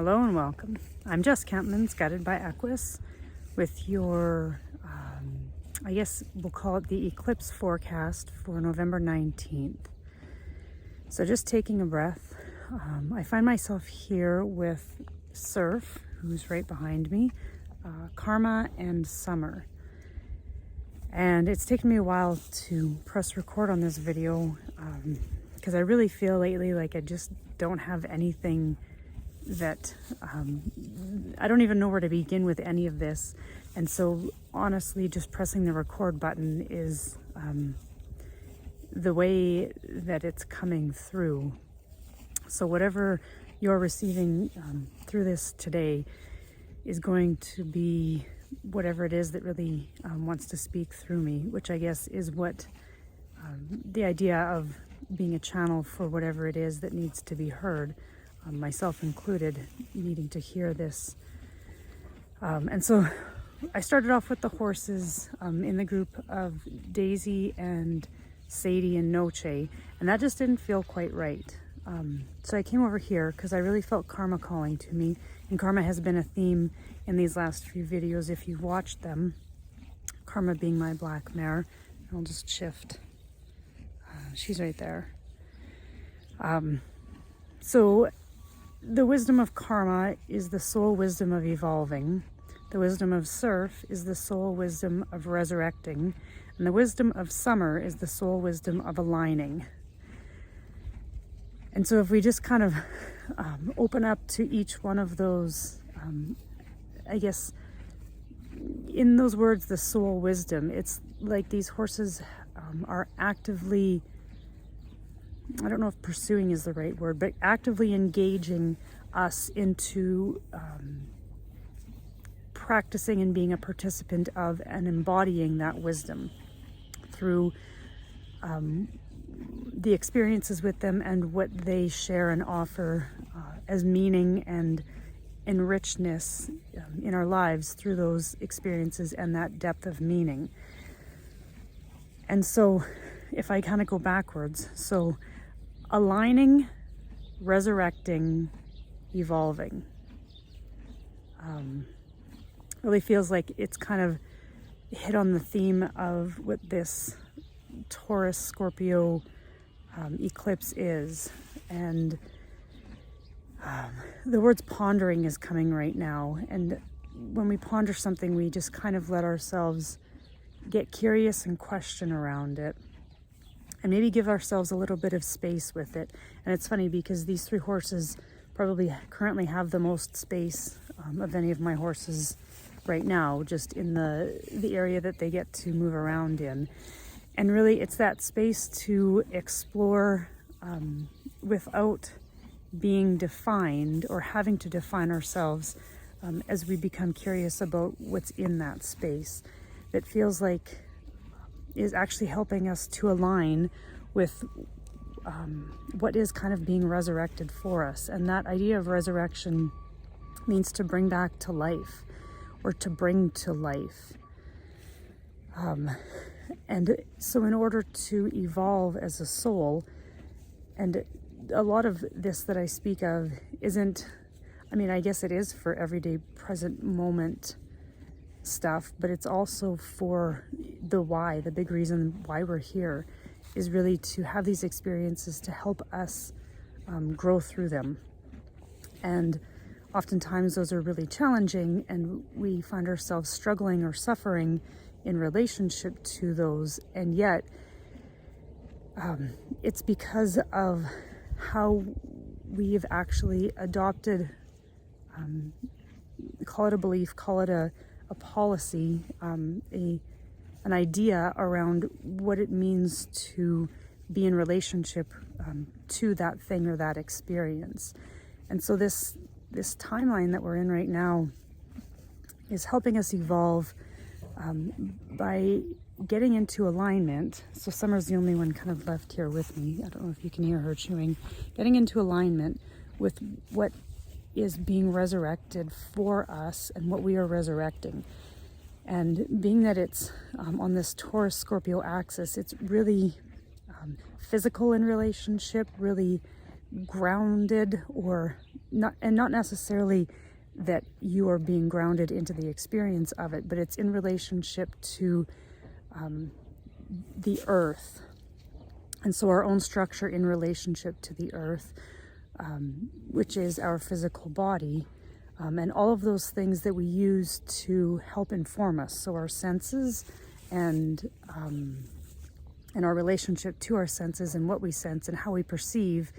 Hello and welcome. I'm Jess Campmans Guided by Equus with your, I guess we'll call it the eclipse forecast for November 19th. So just taking a breath. I find myself here with Surf, who's right behind me, Karma and Summer. And it's taken me a while to press record on this video because I really feel lately like I just don't have anything that I don't even know where to begin with any of this. And so honestly, just pressing the record button is the way that it's coming through. So whatever you're receiving through this today is going to be whatever it is that really wants to speak through me, which I guess is what the idea of being a channel for whatever it is that needs to be heard, myself included, needing to hear this. And so I started off with the horses in the group of Daisy and Sadie and Noche, and that just didn't feel quite right. So I came over here because I really felt Karma calling to me, and Karma has been a theme in these last few videos if you've watched them. Karma being my black mare. I'll just shift. She's right there. So the wisdom of Karma is the soul wisdom of evolving. The wisdom of Surf is the soul wisdom of resurrecting. And the wisdom of Summer is the soul wisdom of aligning. And so if we just kind of open up to each one of those, I guess, in those words, the soul wisdom, it's like these horses are actively, I don't know if pursuing is the right word, but actively engaging us into practicing and being a participant of and embodying that wisdom through the experiences with them and what they share and offer as meaning and richness in our lives through those experiences and that depth of meaning. And so if I kind of go backwards, so aligning, resurrecting, evolving. Really feels like it's kind of hit on the theme of what this Taurus Scorpio eclipse is. And the words pondering is coming right now. And when we ponder something, we just kind of let ourselves get curious and question around it. And maybe give ourselves a little bit of space with it. And it's funny because these three horses probably currently have the most space of any of my horses right now, just in the area that they get to move around in. And really it's that space to explore without being defined or having to define ourselves as we become curious about what's in that space that feels like is actually helping us to align with what is kind of being resurrected for us. And that idea of resurrection means to bring back to life or to bring to life. And so in order to evolve as a soul, and a lot of this that I speak of isn't, I mean, I guess it is for everyday present moment stuff, but it's also for the why. The big reason why we're here is really to have these experiences to help us grow through them. And oftentimes those are really challenging, and we find ourselves struggling or suffering in relationship to those. And yet it's because of how we've actually adopted, call it a belief, call it a policy, an idea around what it means to be in relationship to that thing or that experience. And so this timeline that we're in right now is helping us evolve by getting into alignment. So Summer's the only one kind of left here with me. I don't know if you can hear her chewing. Getting into alignment with what is being resurrected for us and what we are resurrecting. And being that it's on this Taurus Scorpio axis, it's really physical in relationship, really grounded, or not, and not necessarily that you are being grounded into the experience of it, but it's in relationship to the earth. And so our own structure in relationship to the earth, which is our physical body, and all of those things that we use to help inform us. So our senses and our relationship to our senses and what we sense and how we perceive,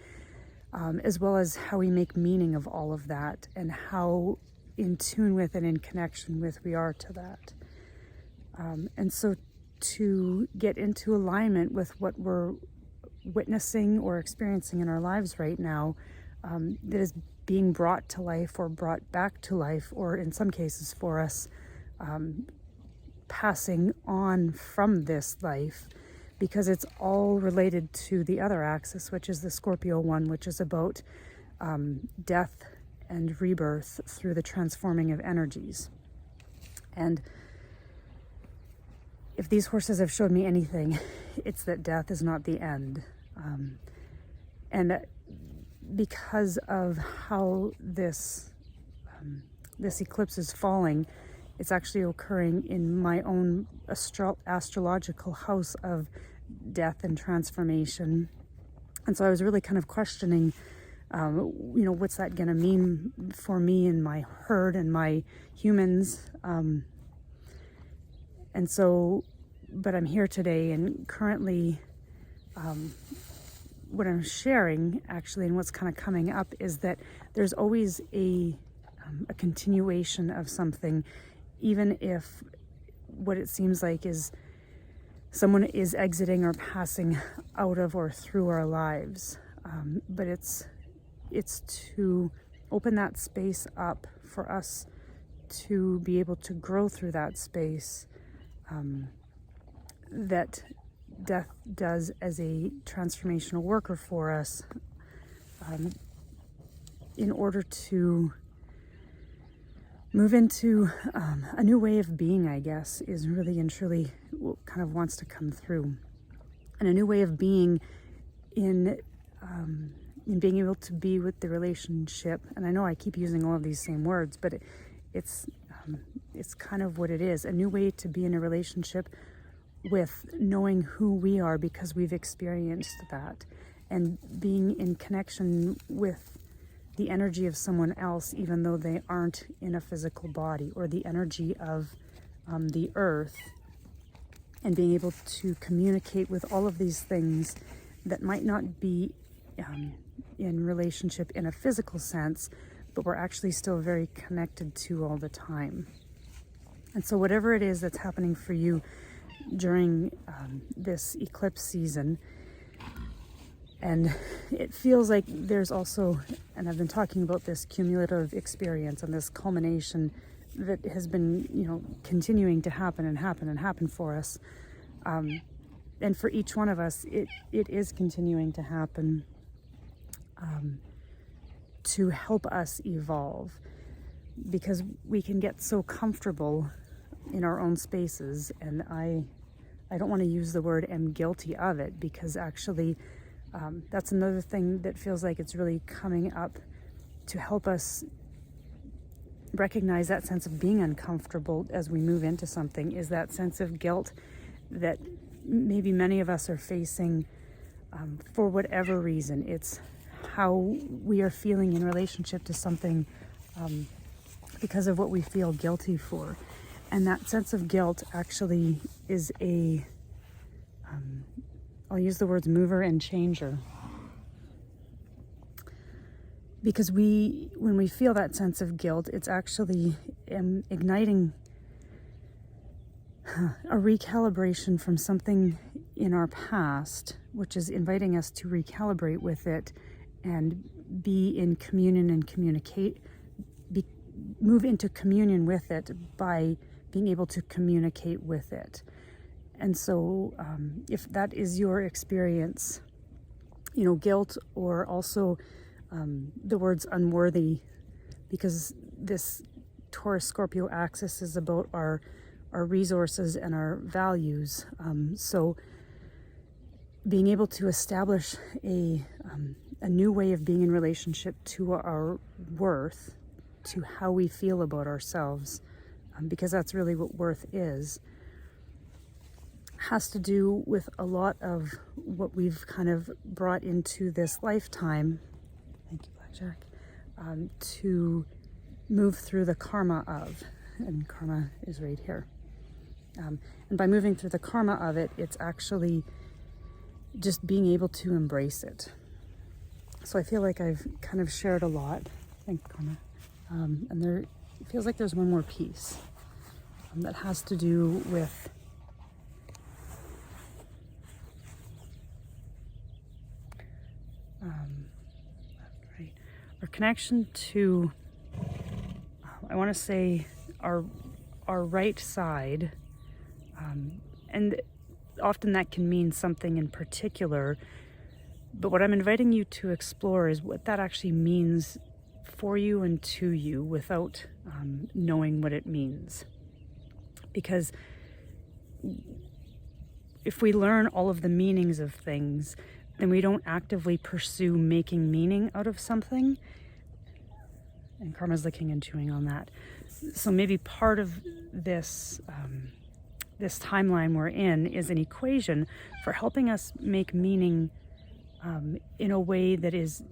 as well as how we make meaning of all of that and how in tune with and in connection with we are to that. And so to get into alignment with what we're witnessing or experiencing in our lives right now, that is being brought to life or brought back to life, or in some cases for us, passing on from this life, because it's all related to the other axis, which is the Scorpio one, which is about death and rebirth through the transforming of energies. And if these horses have showed me anything, it's that death is not the end. And because of how this eclipse is falling, it's actually occurring in my own astrological house of death and transformation. And so I was really kind of questioning, what's that going to mean for me and my herd and my humans? And so, but I'm here today, and currently what I'm sharing actually, and what's kind of coming up, is that there's always a continuation of something, even if what it seems like is someone is exiting or passing out of or through our lives. But it's to open that space up for us to be able to grow through that space, that death does as a transformational worker for us, in order to move into a new way of being, I guess, is really and truly what kind of wants to come through. And a new way of being in being able to be with the relationship. And I know I keep using all of these same words, but it's kind of what it is. A new way to be in a relationship with knowing who we are because we've experienced that, and being in connection with the energy of someone else, even though they aren't in a physical body, or the energy of the earth, and being able to communicate with all of these things that might not be in relationship in a physical sense, but we're actually still very connected to all the time. And so whatever it is that's happening for you during this eclipse season, and it feels like there's also, and I've been talking about this cumulative experience and this culmination that has been, continuing to happen and happen and happen for us. And for each one of us, it is continuing to happen to help us evolve, because we can get so comfortable in our own spaces. And I don't want to use the word "am guilty of it," because actually that's another thing that feels like it's really coming up to help us recognize that sense of being uncomfortable as we move into something, is that sense of guilt that maybe many of us are facing for whatever reason. It's how we are feeling in relationship to something because of what we feel guilty for. And that sense of guilt actually is I'll use the words mover and changer. Because when we feel that sense of guilt, it's actually igniting a recalibration from something in our past, which is inviting us to recalibrate with it and be in communion and move into communion with it by being able to communicate with it. And so if that is your experience, guilt, or also the words unworthy, because this Taurus Scorpio axis is about our resources and our values. So being able to establish a a new way of being in relationship to our worth, to how we feel about ourselves, because that's really what worth is, has to do with a lot of what we've kind of brought into this lifetime, thank you, Blackjack, to move through the karma of, and karma is right here. And by moving through the karma of it, it's actually just being able to embrace it. So I feel like I've kind of shared a lot. Thank karma. And there, it feels like there's one more piece that has to do with right, our connection to, I want to say, our right side, and often that can mean something in particular, but what I'm inviting you to explore is what that actually means for you and to you without knowing what it means. Because if we learn all of the meanings of things, then we don't actively pursue making meaning out of something. And karma's licking and chewing on that. So maybe part of this this timeline we're in is an equation for helping us make meaning in a way that is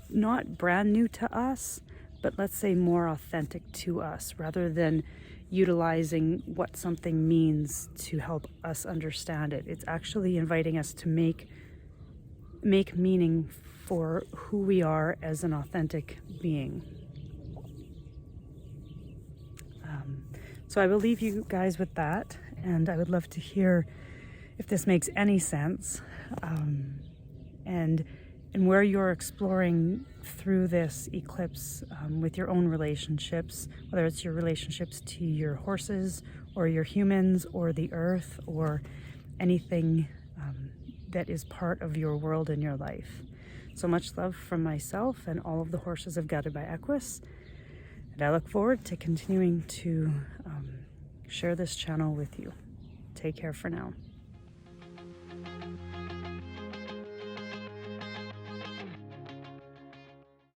not brand new to us, but let's say more authentic to us, rather than utilizing what something means to help us understand it. It's actually inviting us to make meaning for who we are as an authentic being. So I will leave you guys with that, and I would love to hear if this makes any sense, and where you're exploring through this eclipse with your own relationships, whether it's your relationships to your horses or your humans or the earth or anything that is part of your world and your life. So much love from myself and all of the horses of Guided by Equus, and I look forward to continuing to share this channel with you. Take care for now.